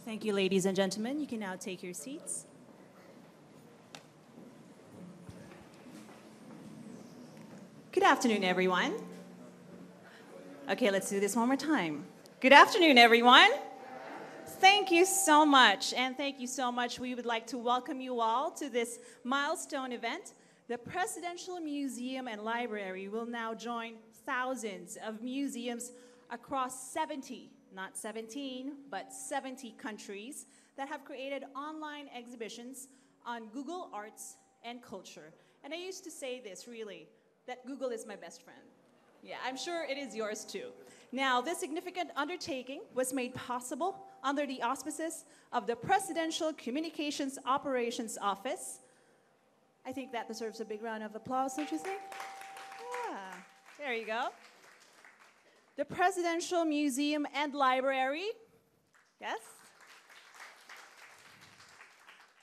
Thank you, ladies and gentlemen. You can now take your seats. Good afternoon, everyone. Okay, let's do this one more time. Good afternoon, everyone. Thank you so much, and thank you so much. We would like to welcome you all to this milestone event. The Presidential Museum and Library will now join thousands of museums across 70, not 17, but 70 countries that have created online exhibitions on Google Arts and Culture. And I used to say this, really, that Google is my best friend. Yeah, I'm sure it is yours too. Now, this significant undertaking was made possible under the auspices of the Presidential Communications Operations Office. I think that deserves a big round of applause, don't you think? Yeah, there you go. The Presidential Museum and Library, yes?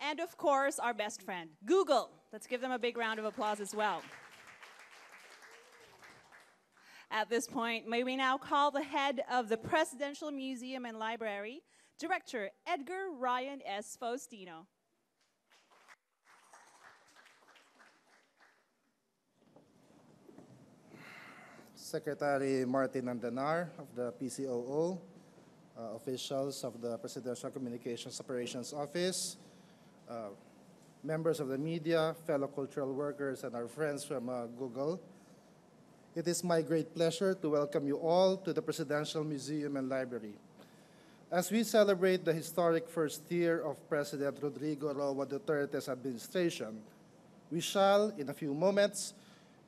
And of course, our best friend, Google. Let's give them a big round of applause as well. At this point, may we now call the head of the Presidential Museum and Library, Director Edgar Ryan Faustino. Secretary Martin Andanar of the PCOO, officials of the Presidential Communications Operations Office, members of the media, fellow cultural workers, and our friends from Google. It is my great pleasure to welcome you all to the Presidential Museum and Library. As we celebrate the historic first year of President Rodrigo Roa Duterte's administration, we shall, in a few moments,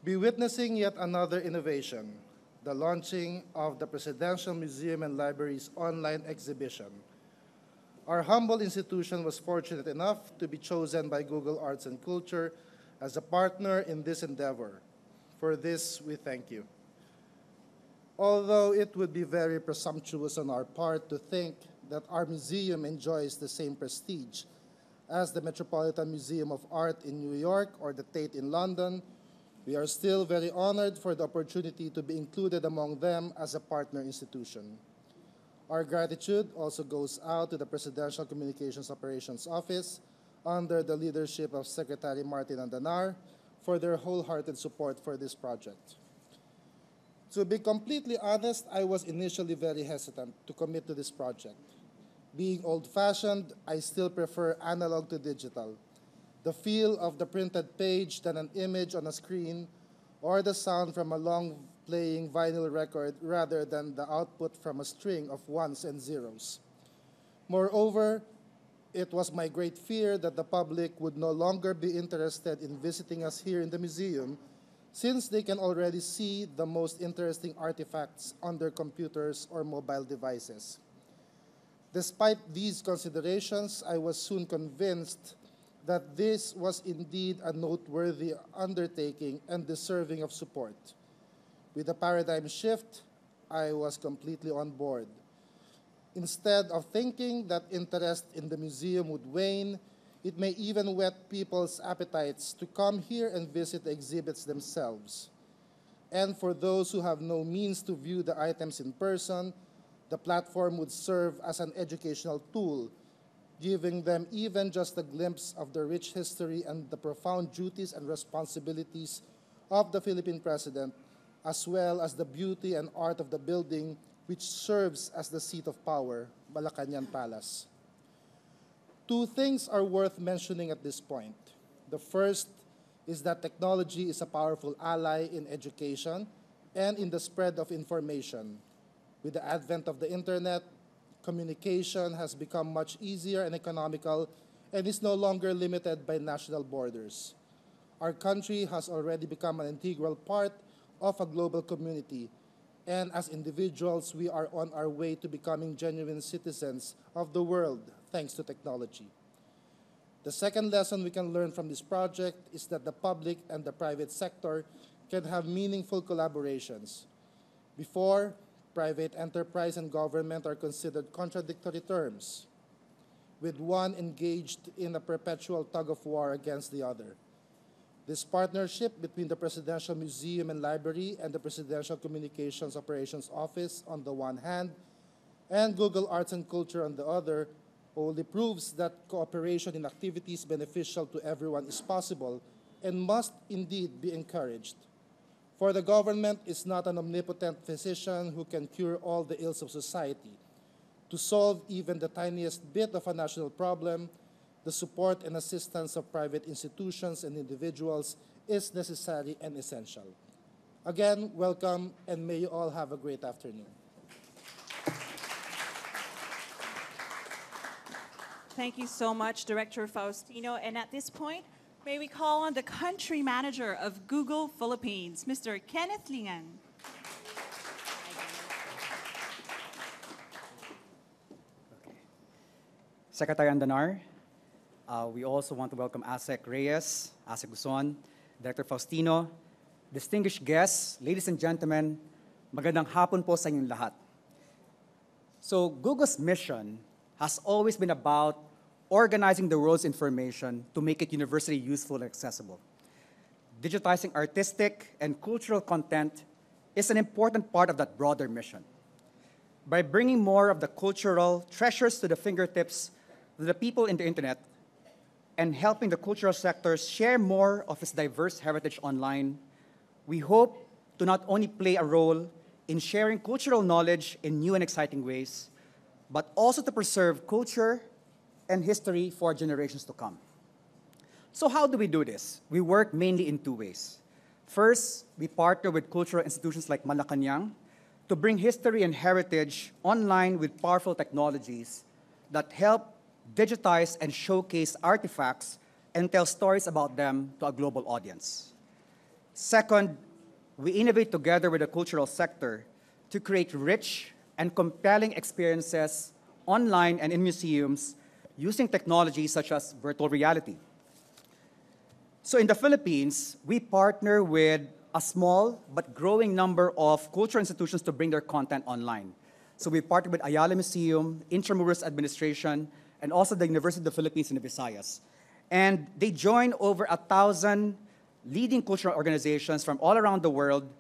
be witnessing yet another innovation, the launching of the Presidential Museum and Library's online exhibition. Our humble institution was fortunate enough to be chosen by Google Arts and Culture as a partner in this endeavor. For this, we thank you. Although it would be very presumptuous on our part to think that our museum enjoys the same prestige as the Metropolitan Museum of Art in New York or the Tate in London, we are still very honored for the opportunity to be included among them as a partner institution. Our gratitude also goes out to the Presidential Communications Operations Office under the leadership of Secretary Martin Andanar for their wholehearted support for this project. To be completely honest, I was initially very hesitant to commit to this project. Being old-fashioned, I still prefer analog to digital. The feel of the printed page than an image on a screen, or the sound from a long-playing vinyl record rather than the output from a string of ones and zeros. Moreover, it was my great fear that the public would no longer be interested in visiting us here in the museum, since they can already see the most interesting artifacts on their computers or mobile devices. Despite these considerations, I was soon convinced that this was indeed a noteworthy undertaking and deserving of support. With the paradigm shift, I was completely on board. Instead of thinking that interest in the museum would wane, it may even whet people's appetites to come here and visit the exhibits themselves. And for those who have no means to view the items in person, the platform would serve as an educational tool, giving them even just a glimpse of the rich history and the profound duties and responsibilities of the Philippine president, as well as the beauty and art of the building which serves as the seat of power, Malacañang Palace. Two things are worth mentioning at this point. The first is that technology is a powerful ally in education and in the spread of information. With the advent of the internet, communication has become much easier and economical and is no longer limited by national borders. Our country has already become an integral part of a global community, and as individuals, we are on our way to becoming genuine citizens of the world, thanks to technology. The second lesson we can learn from this project is that the public and the private sector can have meaningful collaborations. Before, private enterprise and government are considered contradictory terms, with one engaged in a perpetual tug-of-war against the other. This partnership between the Presidential Museum and Library and the Presidential Communications Operations Office on the one hand, and Google Arts and Culture on the other, only proves that cooperation in activities beneficial to everyone is possible and must indeed be encouraged. For the government is not an omnipotent physician who can cure all the ills of society. To solve even the tiniest bit of a national problem, the support and assistance of private institutions and individuals is necessary and essential. Again, welcome, and may you all have a great afternoon. Thank you so much, Director Faustino. And at this point, may we call on the country manager of Google Philippines, Mr. Kenneth Lingan. Secretary Andanar, we also want to welcome Edgar Ryan, Director Faustino, distinguished guests, ladies and gentlemen, magandang hapon po sa inyong lahat. So Google's mission has always been about organizing the world's information to make it universally useful and accessible. Digitizing artistic and cultural content is an important part of that broader mission. By bringing more of the cultural treasures to the fingertips of the people in the internet and helping the cultural sectors share more of its diverse heritage online, we hope to not only play a role in sharing cultural knowledge in new and exciting ways, but also to preserve culture and history for generations to come. So how do we do this? We work mainly in two ways. First, we partner with cultural institutions like Malacanang to bring history and heritage online with powerful technologies that help digitize and showcase artifacts and tell stories about them to a global audience. Second, we innovate together with the cultural sector to create rich and compelling experiences online and in museums using technologies such as virtual reality. So in the Philippines, we partner with a small but growing number of cultural institutions to bring their content online. So we partner with Ayala Museum, Intramuros Administration, and also the University of the Philippines in the Visayas. And they join over 1,000 leading cultural organizations from all around the world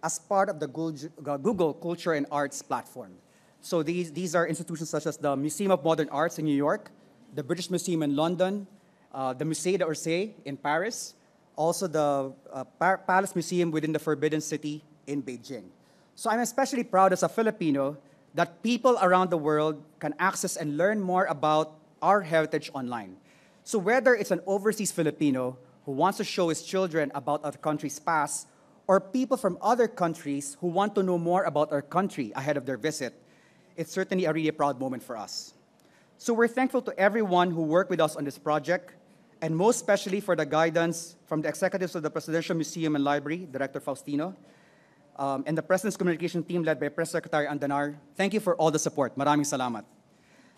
as part of the Google Culture and Arts platform. So these are institutions such as the Museum of Modern Arts in New York, the British Museum in London, the Musée d'Orsay in Paris, also the Palace Museum within the Forbidden City in Beijing. So I'm especially proud as a Filipino that people around the world can access and learn more about our heritage online. So whether it's an overseas Filipino who wants to show his children about our country's past, or people from other countries who want to know more about our country ahead of their visit, it's certainly a really proud moment for us. So we're thankful to everyone who worked with us on this project, and most especially for the guidance from the executives of the Presidential Museum and Library, Director Faustino, and the President's Communication team led by Press Secretary Andanar. Thank you for all the support. Maraming salamat.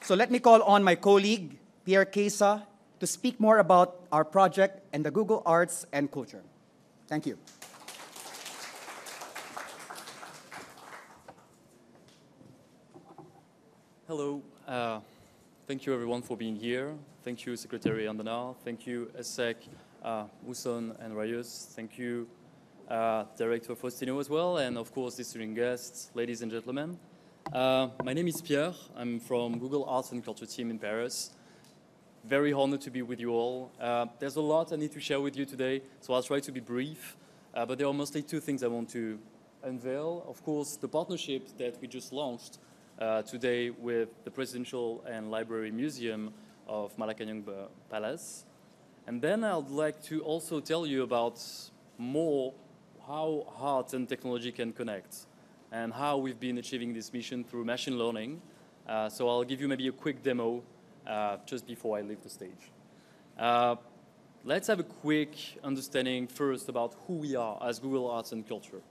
So let me call on my colleague, Pierre Caessa, to speak more about our project and the Google Arts and Culture. Thank you. Hello. Thank you, everyone, for being here. Thank you, Secretary Andanar. Thank you, ESSEC, Uson and Reyes. Thank you, Director Faustino as well, and of course, distinguished guests, ladies and gentlemen. My name is Pierre. I'm from Google Arts and Culture team in Paris. Very honored to be with you all. There's a lot I need to share with you today, so I'll try to be brief. But there are mostly two things I want to unveil. Of course, the partnership that we just launched today with the Presidential and Library Museum of Malacañang Palace. And then I'd like to also tell you about more how art and technology can connect and how we've been achieving this mission through machine learning. So I'll give you maybe a quick demo just before I leave the stage. Let's have a quick understanding first about who we are as Google Arts and Culture.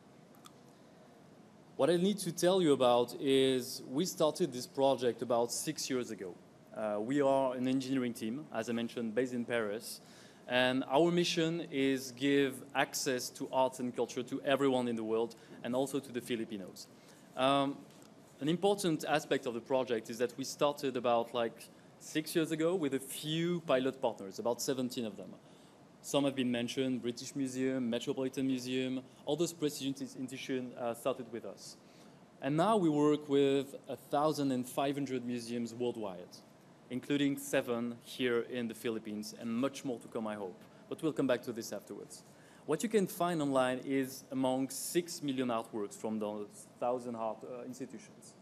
What I need to tell you about is we started this project about 6 years ago. We are an engineering team, as I mentioned, based in Paris. And our mission is give access to arts and culture to everyone in the world and also to the Filipinos. An important aspect of the project is that we started about 6 years ago with a few pilot partners, about 17 of them. Some have been mentioned, British Museum, Metropolitan Museum, all those prestigious institutions started with us. And now we work with 1,500 museums worldwide. including 7 here in the Philippines, and much more to come, I hope. But we'll come back to this afterwards. What you can find online is among 6 million artworks from those 1,000 art institutions.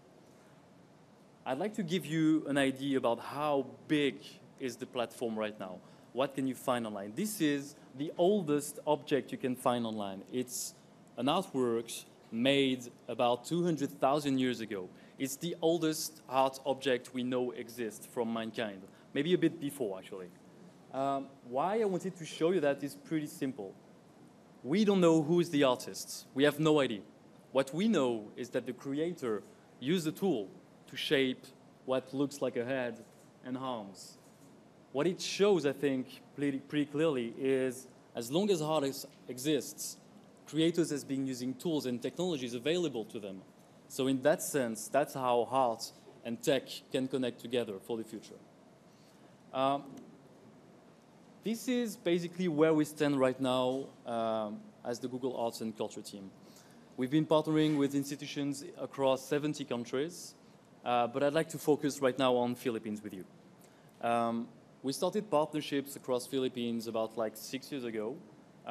I'd like to give you an idea about how big is the platform right now. What can you find online? This is the oldest object you can find online. It's an artwork made about 200,000 years ago. It's the oldest art object we know exists from mankind, maybe a bit before, actually. Why I wanted to show you that is pretty simple. We don't know who is the artist. We have no idea. What we know is that the creator used a tool to shape what looks like a head and arms. What it shows, I think, pretty clearly is as long as art exists, creators have been using tools and technologies available to them. So in that sense, that's how art and tech can connect together for the future. This is basically where we stand right now as the Google Arts and Culture team. We've been partnering with institutions across 70 countries, but I'd like to focus right now on Philippines with you. We started partnerships across Philippines about like 6 years ago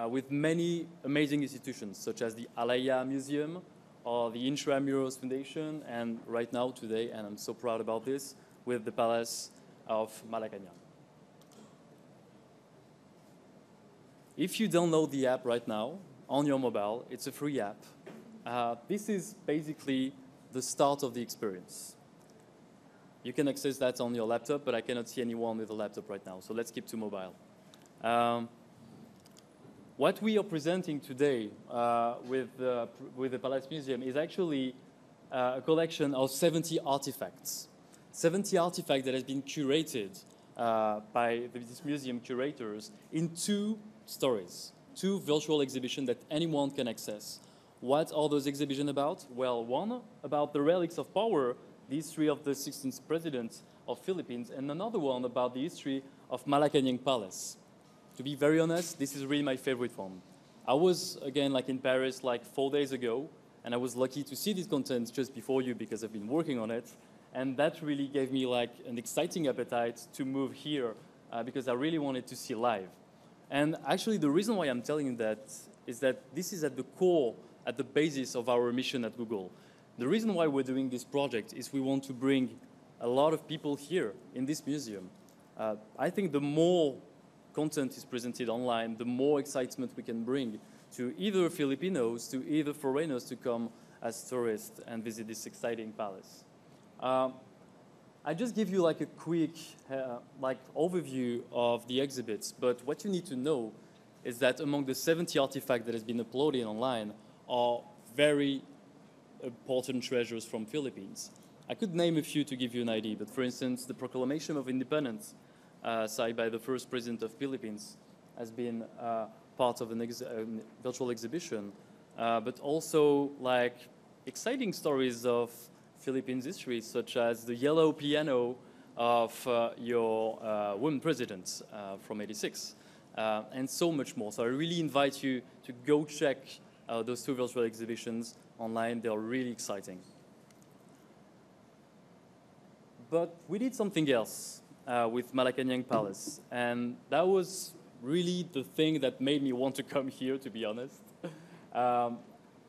with many amazing institutions, such as the Kalayaan Museum or the Intramuros Foundation, and right now, today, and I'm so proud about this, with the Palace of Malacañang. If you download the app right now on your mobile, it's a free app. This is basically the start of the experience. You can access that on your laptop, but I cannot see anyone with a laptop right now, so let's keep to mobile. What we are presenting today with the Palace Museum is actually a collection of 70 artifacts. 70 artifacts that has been curated by this museum curators in 2 stories, 2 virtual exhibitions that anyone can access. What are those exhibitions about? Well, one about the relics of power, the history of the 16th president of Philippines, and another one about the history of Malacañang Palace. To be very honest, this is really my favorite one. I was, again, like in Paris like 4 days ago, and I was lucky to see this content just before you because I've been working on it. And that really gave me like an exciting appetite to move here because I really wanted to see live. And actually, the reason why I'm telling you that is that this is at the core, at the basis of our mission at Google. The reason why we're doing this project is we want to bring a lot of people here in this museum. I think the more content is presented online, the more excitement we can bring to either Filipinos, to either foreigners to come as tourists and visit this exciting palace. I just give you like a quick overview of the exhibits, but what you need to know is that among the 70 artifacts that has been uploaded online are very important treasures from Philippines. I could name a few to give you an idea, but for instance, the Proclamation of Independence signed by the first president of Philippines has been part of a virtual exhibition, but also like exciting stories of Philippines history, such as the yellow piano of your woman president from '86, and so much more. So I really invite you to go check those 2 virtual exhibitions online. They are really exciting. But we did something else with Malacañang Palace, and that was really the thing that made me want to come here, to be honest.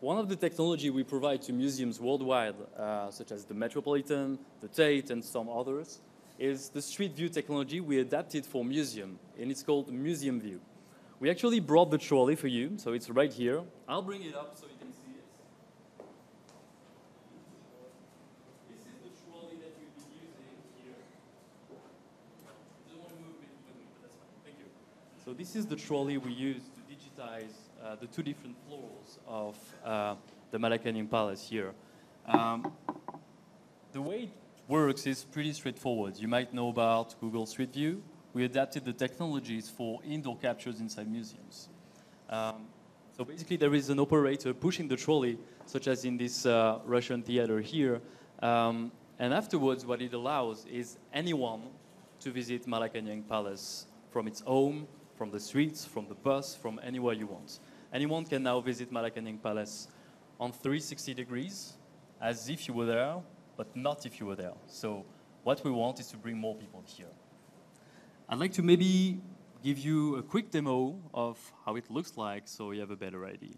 One of the technology we provide to museums worldwide, such as the Metropolitan, the Tate, and some others, is the Street View technology we adapted for museum, and it's called Museum View. We actually brought the trolley for you, so it's right here. I'll bring it up so you can see it. This is the trolley that you'll be using here. I don't want to move it with me, but that's fine. Thank you. So this is the trolley we use to digitize the 2 different floors of the Malacañang Palace here. The way it works is pretty straightforward. You might know about Google Street View. We adapted the technologies for indoor captures inside museums. So basically, there is an operator pushing the trolley, such as in this Russian theater here. And afterwards, what it allows is anyone to visit Malacañang Palace from its home, from the streets, from the bus, from anywhere you want. Anyone can now visit Malacañang Palace on 360 degrees, as if you were there, but not if you were there. So what we want is to bring more people here. I'd like to maybe give you a quick demo of how it looks like so you have a better idea.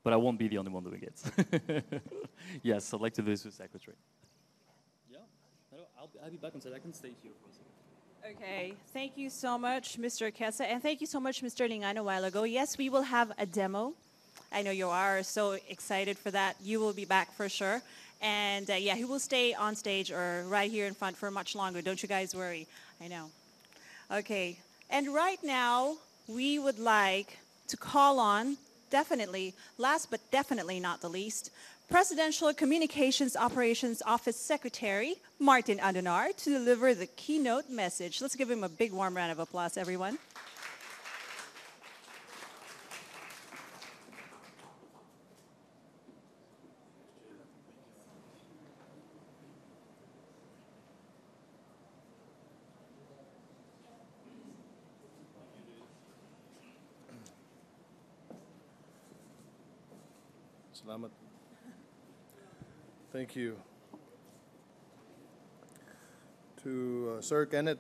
But I won't be the only one doing it. Yes, I'd like to do this with Secretary. Yeah, I'll be back on set. I can stay here for a second. Okay, thank you so much, Mr. Caessa, and thank you so much, Mr. Lingan, a while ago. Yes, we will have a demo. I know you are so excited for that. You will be back for sure. And yeah, he will stay on stage or right here in front for much longer. Don't you guys worry. I know. Okay, and right now, we would like to call on, definitely, last but definitely not the least, Presidential Communications Operations Office Secretary, Martin Andanar, to deliver the keynote message. Let's give him a big warm round of applause, everyone. Salamat. Thank you. To Sir Kenneth,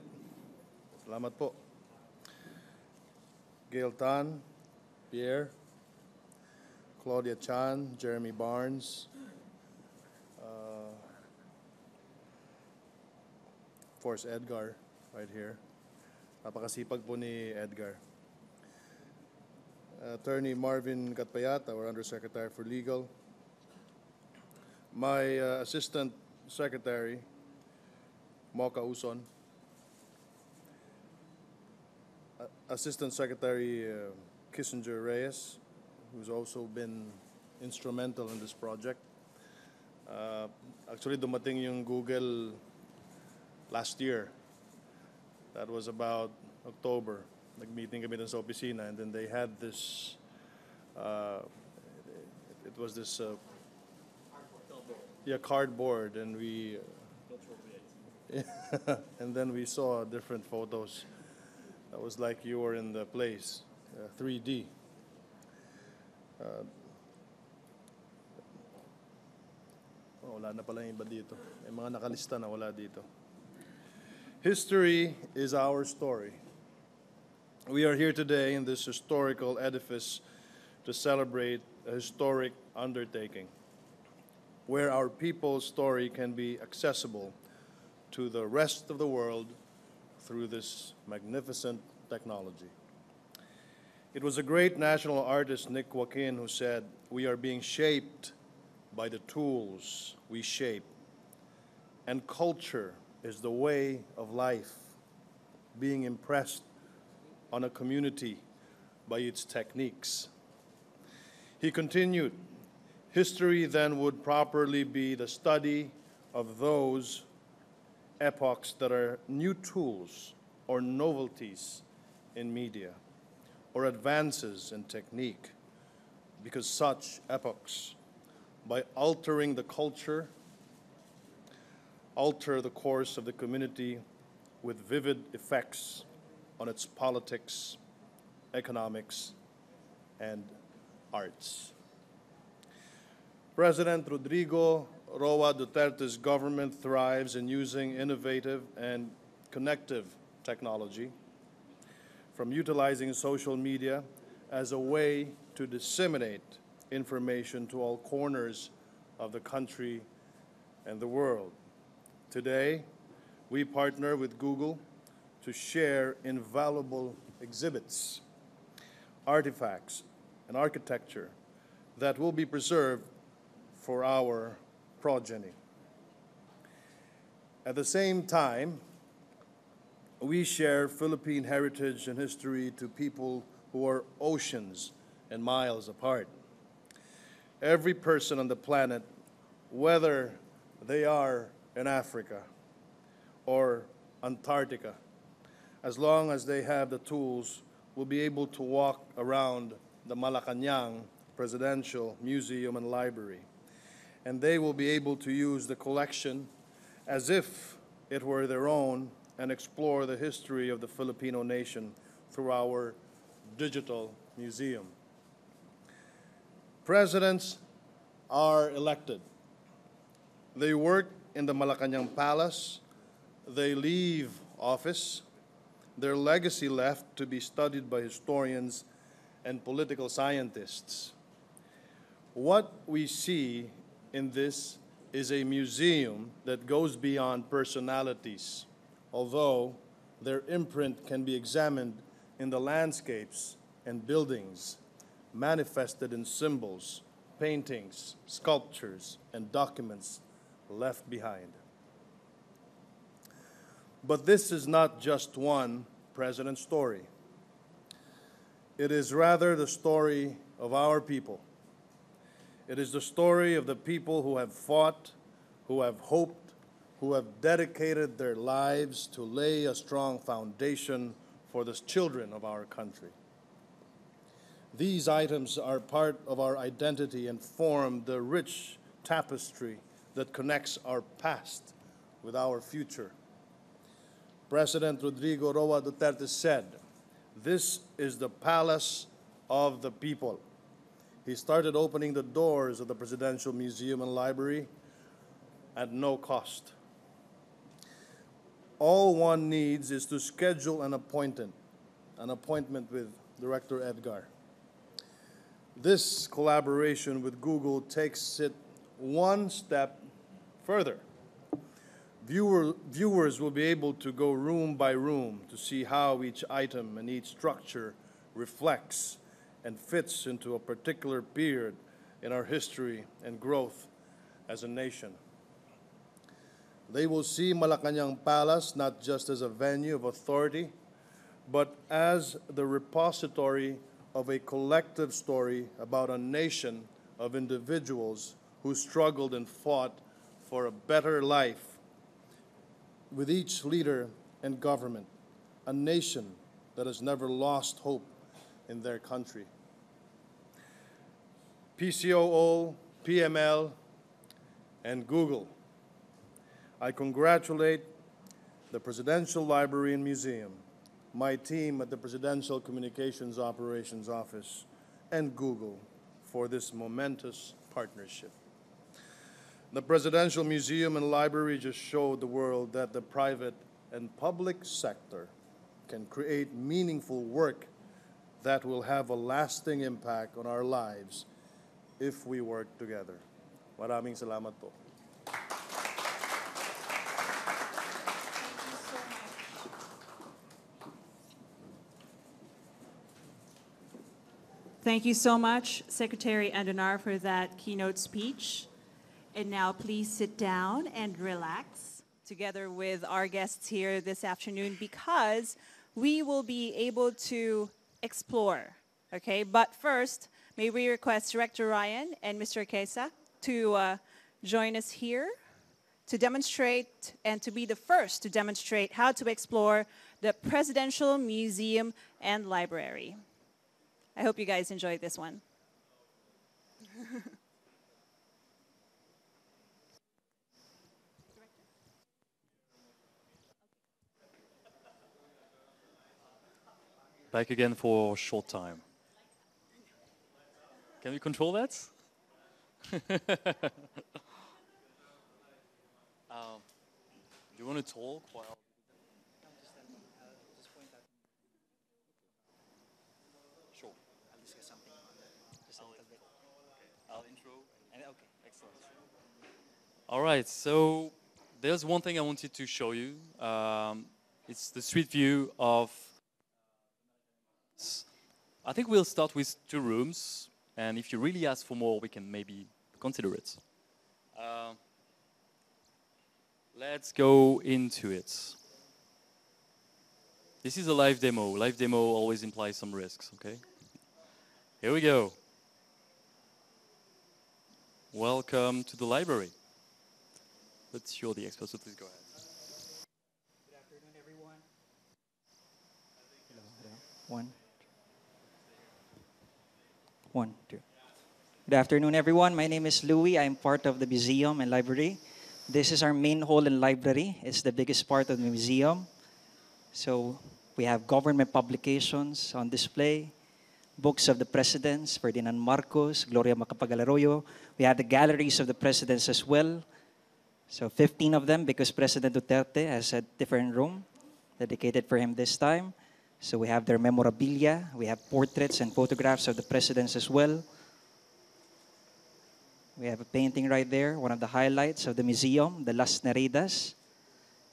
salamat po. Gail Tan, Pierre, Claudia Chan, Jeremy Barnes, of course Edgar, right here. Napakasipag po ni Edgar. Attorney Marvin Catpayat, our Undersecretary for Legal. My Assistant Secretary, Mocha Uson. Assistant Secretary Kissinger Reyes, who's also been instrumental in this project. Actually, dumating yung Google last year. That was about October. Nag-meeting kami dun sa opisina, and then they had this, it was this, cardboard, and we, and then we saw different photos. That was like you were in the place, 3D. Wala na pala yung iba dito. May mga nakalista na wala dito. History is our story. We are here today in this historical edifice to celebrate a historic undertaking where our people's story can be accessible to the rest of the world through this magnificent technology. It was a great national artist, Nick Joaquin, who said, "We are being shaped by the tools we shape, and culture is the way of life, being impressed on a community by its techniques." He continued, "History then would properly be the study of those epochs that are new tools or novelties in media or advances in technique, because such epochs, by altering the culture, alter the course of the community with vivid effects on its politics, economics, and arts." President Rodrigo Roa Duterte's government thrives in using innovative and connective technology, from utilizing social media as a way to disseminate information to all corners of the country and the world. Today, we partner with Google to share invaluable exhibits, artifacts, and architecture that will be preserved for our progeny. At the same time, we share Philippine heritage and history to people who are oceans and miles apart. Every person on the planet, whether they are in Africa or Antarctica, as long as they have the tools, will be able to walk around the Malacañang Presidential Museum and Library. And they will be able to use the collection as if it were their own and explore the history of the Filipino nation through our digital museum. Presidents are elected. They work in the Malacañang Palace they leave office, their legacy left to be studied by historians and political scientists. What we see in this is a museum that goes beyond personalities, although their imprint can be examined in the landscapes and buildings, manifested in symbols, paintings, sculptures, and documents left behind. But this is not just one president's story. It is rather the story of our people. It is the story of the people who have fought, who have hoped, who have dedicated their lives to lay a strong foundation for the children of our country. These items are part of our identity and form the rich tapestry that connects our past with our future. President Rodrigo Roa Duterte said, "This is the palace of the people." He started opening the doors of the Presidential Museum and Library at no cost. All one needs is to schedule an appointment with Director Edgar. This collaboration with Google takes it one step further. Viewers will be able to go room by room to see how each item and each structure reflects and fits into a particular period in our history and growth as a nation. They will see Malacañang Palace not just as a venue of authority, but as the repository of a collective story about a nation of individuals who struggled and fought for a better life with each leader and government, a nation that has never lost hope in their country. PCOO, PML, and Google, I congratulate the Presidential Library and Museum, my team at the Presidential Communications Operations Office, and Google for this momentous partnership. The Presidential Museum and Library just showed the world that the private and public sector can create meaningful work that will have a lasting impact on our lives if we work together. Maraming salamat po. Thank you so much, Secretary Andanar, for that keynote speech. And now please sit down and relax together with our guests here this afternoon because we will be able to explore, okay? But first, may we request Director Ryan and Mr. Caessa to join us here to demonstrate and to be the first to demonstrate how to explore the Presidential Museum and Library. I hope you guys enjoyed this one. Back again for a short time. Can we control that? Do you want to talk while... Sure. I'll discuss something on that. Just a little bit. I'll intro. Okay. Excellent. All right, so there's one thing I wanted to show you. It's the street view of... I think we'll start with 2 rooms, and if you really ask for more, we can maybe consider it. Let's go into it. This is a live demo. Live demo always implies some risks, okay? Here we go. Welcome to the library. But you're the expert, so please go ahead. Good afternoon, everyone. Hello. 1, 2. Good afternoon, everyone. My name is Louis. I'm part of the museum and library. This is our main hall and library. It's the biggest part of the museum. So we have government publications on display, books of the presidents, Ferdinand Marcos, Gloria Macapagal Arroyo. We have the galleries of the presidents as well. So 15 of them because President Duterte has a different room dedicated for him this time. So we have their memorabilia, we have portraits and photographs of the presidents as well. We have a painting right there, one of the highlights of the museum, the Las Nereidas.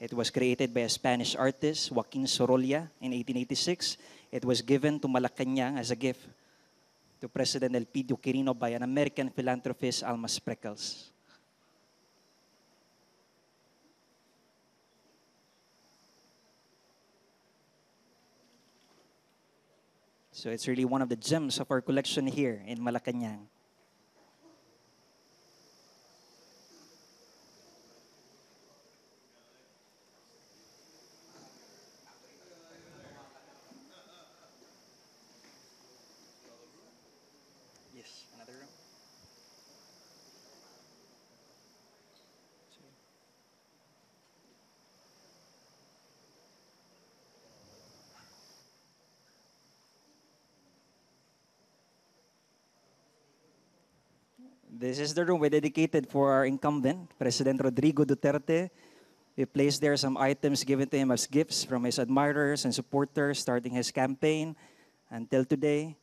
It was created by a Spanish artist, Joaquin Sorolla, in 1886. It was given to Malacañang as a gift to President Elpidio Quirino by an American philanthropist, Alma Spreckels. So it's really one of the gems of our collection here in Malacañang. Yes, another room. This is the room we dedicated for our incumbent, President Rodrigo Duterte. We placed there some items given to him as gifts from his admirers and supporters starting his campaign until today.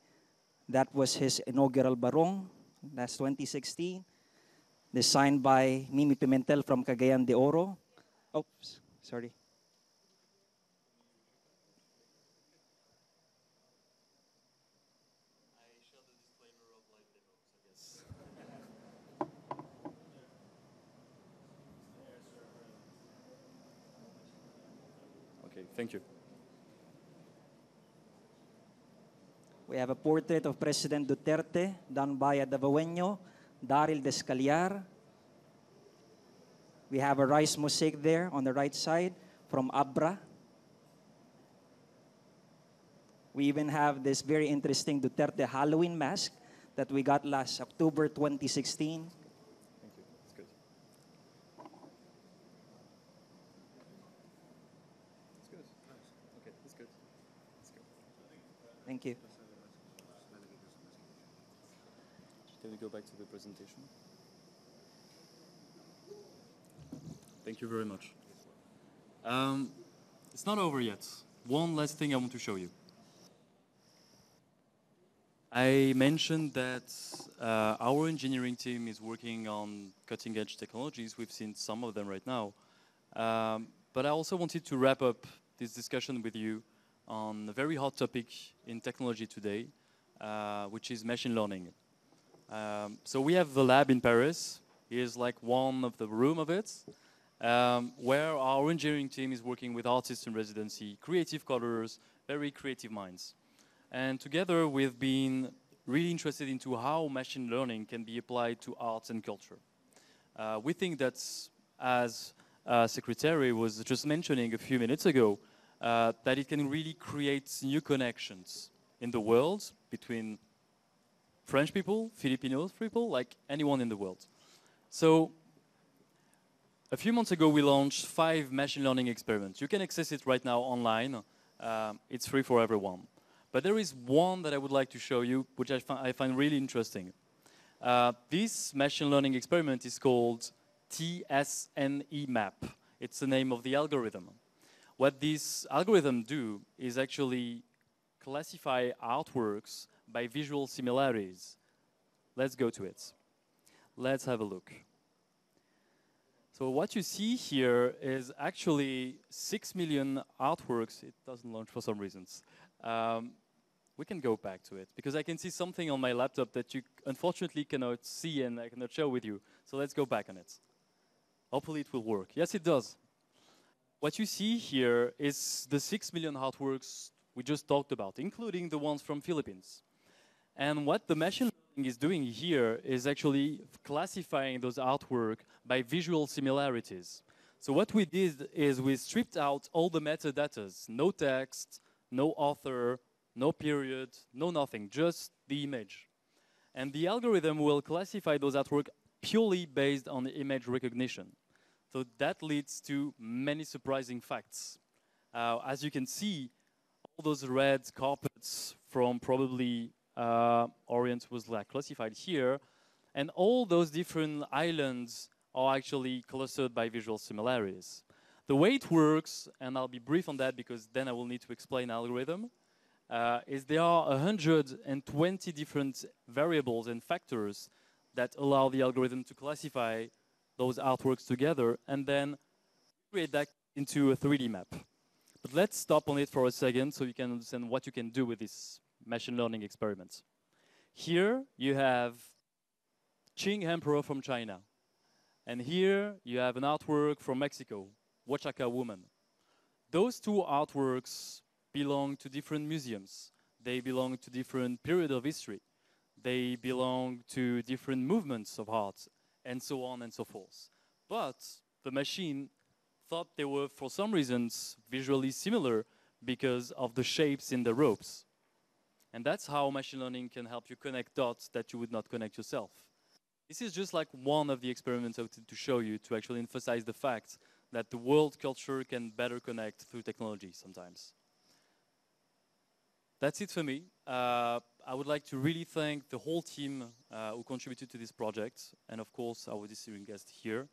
That was his inaugural barong. That's 2016. Designed by Mimi Pimentel from Cagayan de Oro. Oops, sorry. Okay, thank you. We have a portrait of President Duterte done by a Davaoeño, Daryl Descaliar. We have a rice mosaic there on the right side from Abra. We even have this very interesting Duterte Halloween mask that we got last October 2016. Thank you. That's good. That's good. Nice. Okay, that's good. That's good. Thank you. Can we go back to the presentation? Thank you very much. It's not over yet. One last thing I want to show you. I mentioned that our engineering team is working on cutting-edge technologies. We've seen some of them right now. But I also wanted to wrap up this discussion with you on a very hot topic in technology today, which is machine learning. So we have the lab in Paris. Here's like one of the room of it, where our engineering team is working with artists in residency, creative coders, very creative minds. And together we've been really interested into how machine learning can be applied to arts and culture. We think that, as Secretary was just mentioning a few minutes ago, that it can really create new connections in the world between French people, Filipino people, like anyone in the world. So a few months ago, we launched 5 machine learning experiments. You can access it right now online. It's free for everyone. But there is one that I would like to show you, which I find really interesting. This machine learning experiment is called TSNE map. It's the name of the algorithm. What this algorithm do is actually classify artworks by visual similarities. Let's go to it. Let's have a look. So what you see here is actually 6 million artworks. It doesn't launch for some reasons. We can go back to it because I can see something on my laptop that you unfortunately cannot see and I cannot share with you. So let's go back on it. Hopefully it will work. Yes, it does. What you see here is the 6 million artworks we just talked about, including the ones from Philippines. And what the machine learning is doing here is actually classifying those artwork by visual similarities. So what we did is we stripped out all the metadata, no text, no author, no period, no nothing, just the image. And the algorithm will classify those artwork purely based on image recognition. So that leads to many surprising facts. As you can see, all those red carpets from probably Orient was like classified here, and all those different islands are actually clustered by visual similarities. The way it works, and I'll be brief on that because then I will need to explain algorithm, is there are 120 different variables and factors that allow the algorithm to classify those artworks together and then create that into a 3D map. But let's stop on it for a second so you can understand what you can do with this machine learning experiment. Here you have Qing Emperor from China. And here you have an artwork from Mexico, Oaxaca woman. Those two artworks belong to different museums. They belong to different periods of history. They belong to different movements of art, and so on and so forth. But the machine thought they were, for some reasons, visually similar because of the shapes in the ropes. And that's how machine learning can help you connect dots that you would not connect yourself. This is just like one of the experiments I wanted to show you to actually emphasize the fact that the world culture can better connect through technology sometimes. That's it for me. I would like to really thank the whole team who contributed to this project, and of course our distinguished guest here.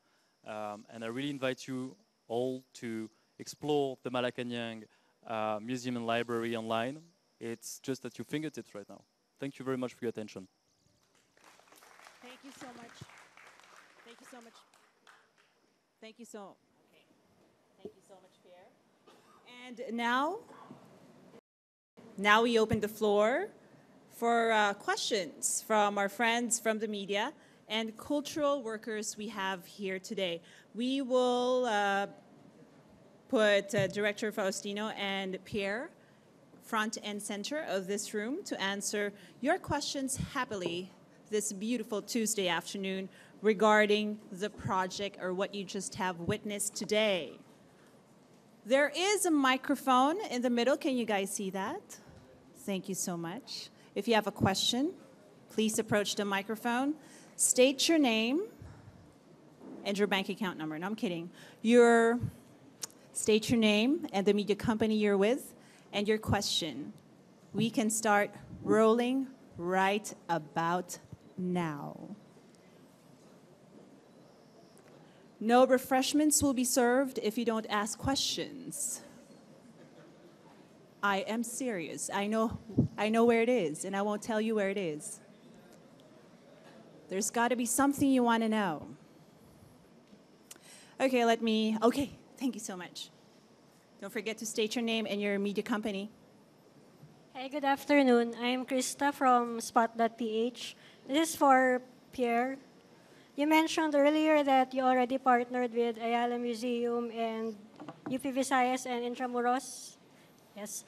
And I really invite you all to explore the Malacañang Museum and Library online. It's just at your fingertips right now. Thank you very much for your attention. Thank you so much. Thank you so much. Thank you so. Okay. Thank you so much, Pierre. And now we open the floor for questions from our friends from the media and cultural workers we have here today. We will put Director Faustino and Pierre front and center of this room to answer your questions happily this beautiful Tuesday afternoon regarding the project or what you just have witnessed today. There is a microphone in the middle. Can you guys see that? Thank you so much. If you have a question, please approach the microphone. State your name and your bank account number. No, I'm kidding. State your name and the media company you're with and your question. We can start rolling right about now. No refreshments will be served if you don't ask questions. I am serious. I know where it is, and I won't tell you where it is. There's got to be something you want to know. Okay, thank you so much. Don't forget to state your name and your media company. Hi, good afternoon. I'm Krista from Spot.ph. This is for Pierre. You mentioned earlier that you already partnered with Ayala Museum and UP Visayas and Intramuros. Yes.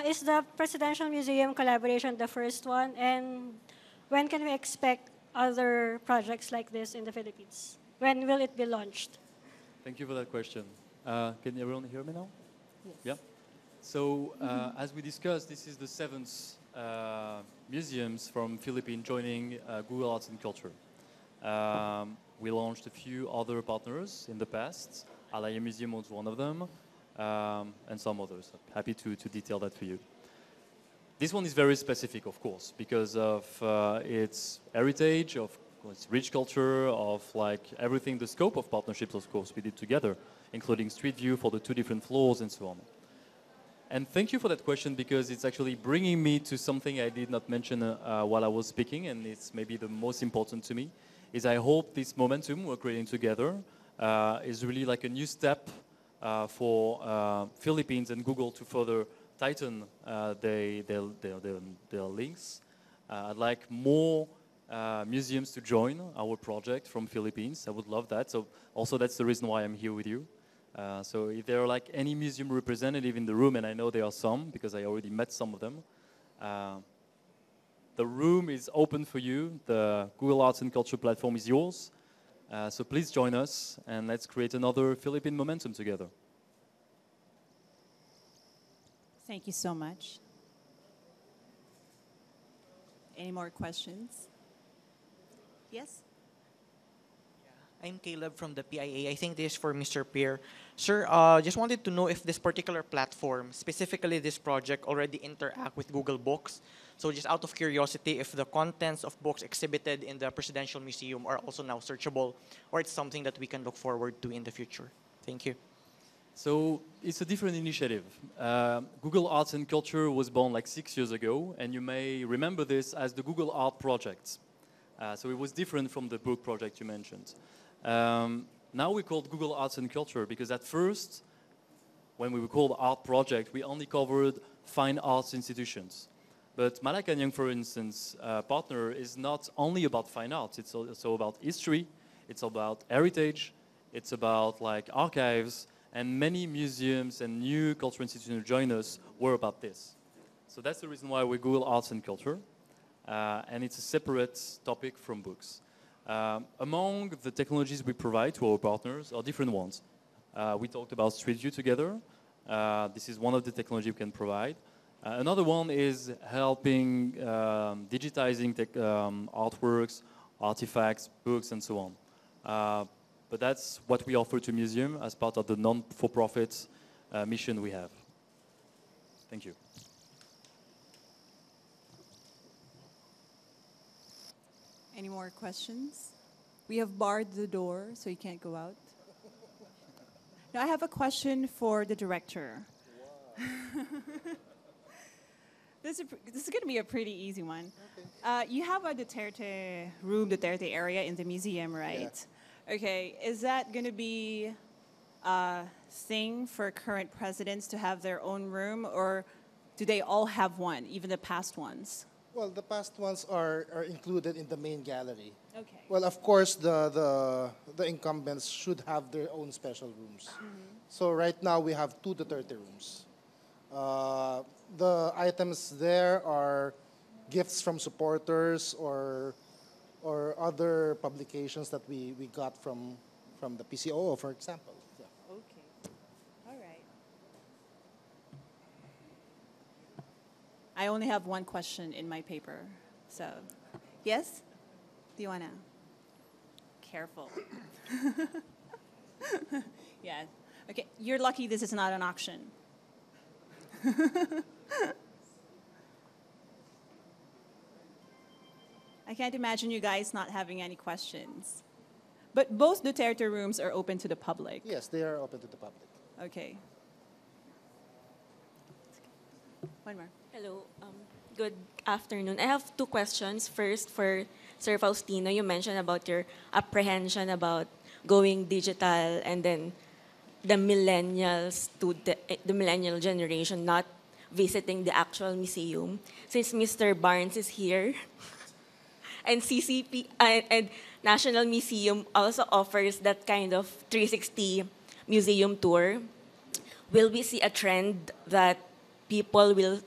Is the Presidential Museum collaboration the first one? And when can we expect other projects like this in the Philippines? When will it be launched? Thank you for that question. Can everyone hear me now? Yes. Yeah. So as we discussed, this is the 7th museums from Philippines joining Google Arts and Culture. We launched a few other partners in the past. Alaya Museum was one of them, and some others. Happy to detail that for you. This one is very specific, of course, because of its heritage, of its rich culture, of like everything, the scope of partnerships, of course, we did together, including Street View for the 2 different floors and so on. And thank you for that question because it's actually bringing me to something I did not mention while I was speaking, and it's maybe the most important to me, is I hope this momentum we're creating together is really like a new step for Philippines and Google to further tighten their links. I'd like more museums to join our project from Philippines. I would love that. So also that's the reason why I'm here with you. So if there are like any museum representative in the room, and I know there are some because I already met some of them, the room is open for you. The Google Arts and Culture platform is yours. So please join us and let's create another Philippine momentum together. Thank you so much. Any more questions? Yes? I'm Caleb from the PIA. I think this is for Mr. Pierre. Sir, just wanted to know if this particular platform, specifically this project, already interact with Google Books. So just out of curiosity, if the contents of books exhibited in the Presidential Museum are also now searchable, or it's something that we can look forward to in the future. Thank you. So it's a different initiative. Google Arts and Culture was born like 6 years ago, and you may remember this as the Google Art Project. So it was different from the book project you mentioned. Now we call it Google Arts and Culture because at first, when we were called Art Project, we only covered fine arts institutions. But Malacañang, for instance, partner is not only about fine arts, it's also about history, it's about heritage, it's about like archives, and many museums and new cultural institutions who join us were about this. So that's the reason why we Google Arts and Culture. And it's a separate topic from books. Among the technologies we provide to our partners are different ones. We talked about Street View together. This is one of the technologies we can provide. Another one is helping digitizing artworks, artifacts, books, and so on. But that's what we offer to museum as part of the non-for-profit mission we have. Thank you. Any more questions? We have barred the door, so you can't go out. Now I have a question for the director. This is going to be a pretty easy one. Okay. You have a Duterte room, Duterte area in the museum, right? Yeah. Okay, is that going to be a thing for current presidents to have their own room, or do they all have one, even the past ones? Well, the past ones are included in the main gallery. Okay. Well, of course, the incumbents should have their own special rooms. Mm-hmm. So right now we have 2 Duterte rooms. The items there are gifts from supporters or other publications that we got from the PCOO, for example. Yeah. Okay. All right. I only have one question in my paper. So, yes? Do you want to? Careful. Yeah. Okay. You're lucky this is not an auction. I can't imagine you guys not having any questions. But both Duterte rooms are open to the public. Yes, they are open to the public. Okay. One more. Hello. Good afternoon. I have 2 questions. First, for Sir Faustino, you mentioned about your apprehension about going digital and then the millennials to the millennial generation not visiting the actual museum. Since Mr. Barnes is here, and CCP and National Museum also offers that kind of 360 museum tour, will we see a trend that people will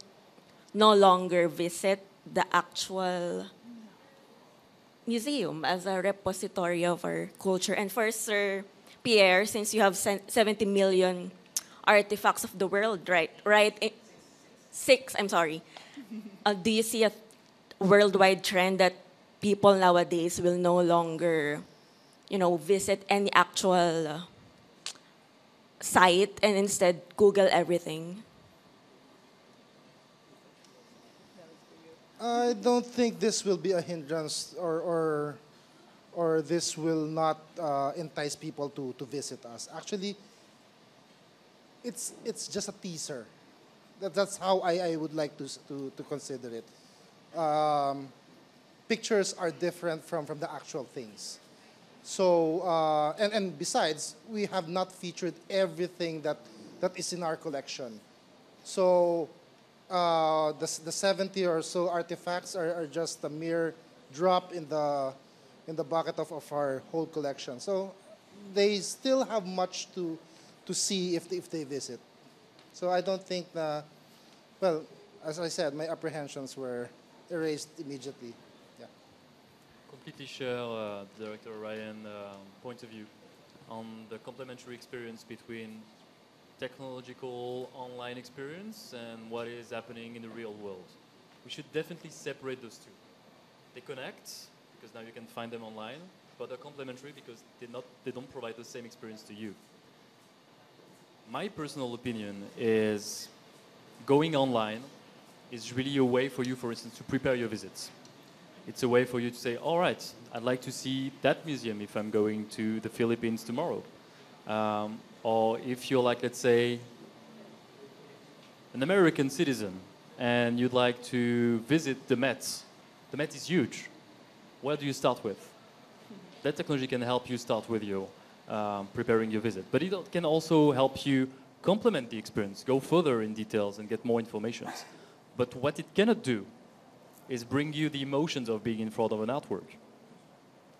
no longer visit the actual museum as a repository of our culture? And for Sir Pierre, since you have 70 million artifacts of the world, right? 6, I'm sorry. Do you see a worldwide trend that people nowadays will no longer, visit any actual site and instead Google everything? I don't think this will be a hindrance or this will not entice people to visit us. Actually, it's just a teaser. That's how I would like to consider it. Pictures are different from the actual things. So, and besides, we have not featured everything that is in our collection. So, the 70 or so artifacts are just a mere drop in the bucket of our whole collection. So, they still have much to see if they visit. So I don't think well, as I said, my apprehensions were erased immediately. Yeah. Completely share Director Ryan point of view on the complementary experience between technological online experience and what is happening in the real world. We should definitely separate those two. They connect because now you can find them online, but they're complementary because they don't provide the same experience to you. My personal opinion is going online is really a way for you, for instance, to prepare your visits. It's a way for you to say, all right, I'd like to see that museum if I'm going to the Philippines tomorrow. Or if you're like, let's say, an American citizen and you'd like to visit the Met. The Met is huge. Where do you start with? That technology can help you start with your preparing your visit. But it can also help you complement the experience, go further in details and get more information. But what it cannot do is bring you the emotions of being in front of an artwork.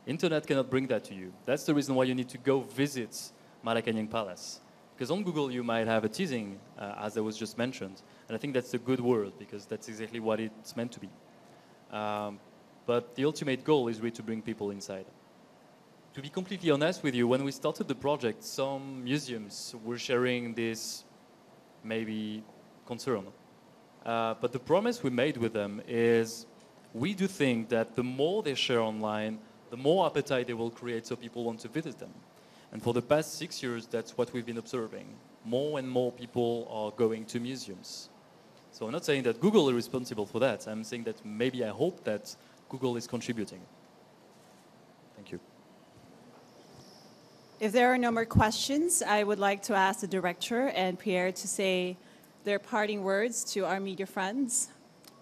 Internet cannot bring that to you. That's the reason why you need to go visit Malacañang Palace. Because on Google you might have a teasing, as I was just mentioned. And I think that's a good word, because that's exactly what it's meant to be. But the ultimate goal is really to bring people inside. To be completely honest with you, when we started the project, some museums were sharing this maybe concern. But the promise we made with them is we do think that the more they share online, the more appetite they will create so people want to visit them. And for the past 6 years, that's what we've been observing. More and more people are going to museums. So I'm not saying that Google is responsible for that. I'm saying that maybe I hope that Google is contributing. Thank you. If there are no more questions, I would like to ask the director and Pierre to say their parting words to our media friends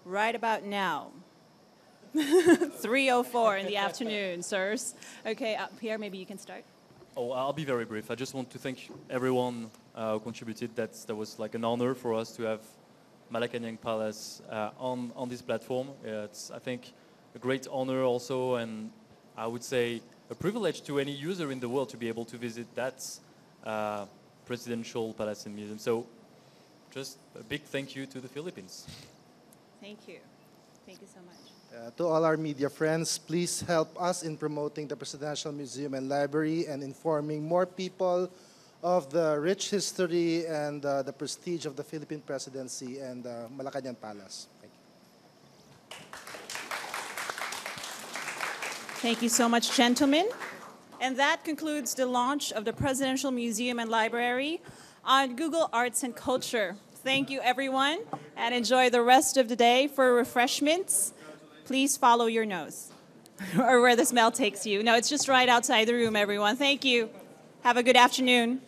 right about now. 3:04 in the afternoon, sirs. Okay, Pierre, maybe you can start. Oh, I'll be very brief. I just want to thank everyone who contributed. That was like an honor for us to have Malacañang Palace on this platform. It's, I think, a great honor also, and I would say a privilege to any user in the world to be able to visit that presidential palace and museum. So just a big thank you to the Philippines. Thank you. Thank you so much. To all our media friends, please help us in promoting the Presidential Museum and Library and informing more people of the rich history and the prestige of the Philippine Presidency and Malacañang Palace. Thank you. Thank you so much, gentlemen. And that concludes the launch of the Presidential Museum and Library on Google Arts and Culture. Thank you, everyone, and enjoy the rest of the day. For refreshments, please follow your nose or where the smell takes you. No, it's just right outside the room, everyone. Thank you. Have a good afternoon.